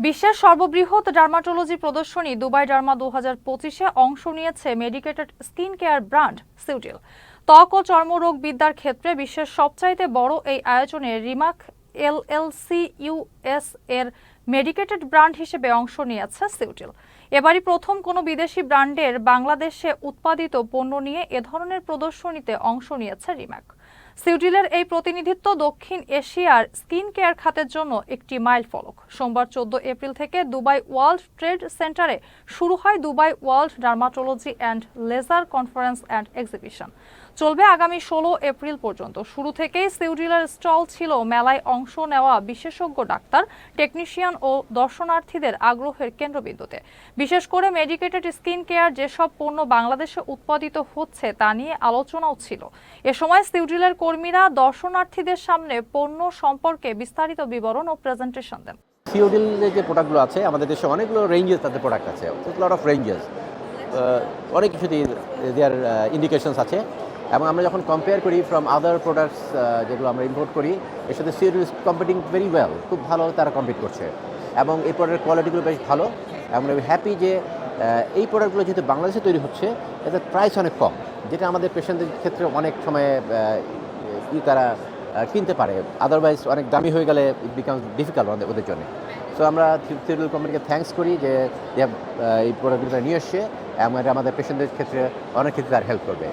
বিশ্বের সর্ববৃহৎ ডার্মাটোলজি প্রদর্শনী দুবাই ডার্মা 2025-এ অংশ নিয়েছে মেডিকেটেড স্কিন কেয়ার ব্র্যান্ড সিউটিল। ত্বক ও চর্মরোগ বিদ্যার ক্ষেত্রে বিশ্বের সবচাইতে বড় এই আয়োজনে রিমাক এলএলসি ইউএস এর মেডিকেটেড ব্র্যান্ড হিসেবে অংশ নিয়েছে সিউটিল। এবারই প্রথম কোনো বিদেশি ব্র্যান্ডের বাংলাদেশে উৎপাদিত পণ্য নিয়ে এ ধরনের প্রদর্শনীতে অংশ নিয়েছে রিমাক। সিউটিলের এই প্রতিনিধিত্ব দক্ষিণ এশিয়ার স্কিন কেয়ার খাতের জন্য একটি মাইলফলক। সোমবার 14 এপ্রিল থেকে দুবাই ওয়ার্ল্ড ট্রেড সেন্টারে শুরু হয় Dubai world dermatology and laser conference and exhibition. চলবে আগামী 16 এপ্রিল পর্যন্ত। শুরু থেকেই সিউটিলের স্টল ছিল মেলায় অংশ নেওয়া বিশেষজ্ঞ ডাক্তার, টেকনিশিয়ান ও দর্শনার্থীদের আগ্রহের কেন্দ্রবিন্দুতে। বিশেষ করে মেডিকেটেড স্কিন কেয়ার যেসব পণ্য বাংলাদেশে উৎপাদিত হচ্ছে তা নিয়ে আলোচনাও ছিল। এ সময় সিউটিলের কর্মীরা দর্শনার্থীদের সামনে পণ্য সম্পর্কে বিস্তারিত বিবরণ ও প্রেজেন্টেশন দেন। সিউটিলের যে প্রোডাক্টগুলো আছে আমাদের দেশে অনেকগুলো রেঞ্জেস তাদের প্রোডাক্ট আছে, লট অফ রেঞ্জেস, অনেক কিছু দেয়ার ইন্ডিকেশনস আছে। এবং আমরা যখন কম্পেয়ার করি ফ্রম আদার প্রোডাক্টস যেগুলো আমরা ইম্পোর্ট করি, এর সাথে সিউটিল ইজ কম্পিটিং ভেরি ওয়েল, খুব ভালো তারা কম্পিট করছে এবং এই প্রোডাক্টের কোয়ালিটিগুলো বেশ ভালো। এবং আমি হ্যাপি যে এই প্রোডাক্টগুলো যেহেতু বাংলাদেশে তৈরি হচ্ছে, এদের প্রাইস অনেক কম, যেটা আমাদের পেশেন্টদের ক্ষেত্রে অনেক সময় তারা কিনতে পারে। আদারওয়াইজ অনেক দামি হয়ে গেলে ইট বিকামস ডিফিকাল্ট ওদের জন্য। সো আমরা সিউটিল কোম্পানিকে থ্যাঙ্কস করি যে এই প্রোডাক্টগুলো নিয়ে এসছে এবং এটা আমাদের পেশেন্টদের ক্ষেত্রে অনেক ক্ষেত্রে তার হেল্প করবে।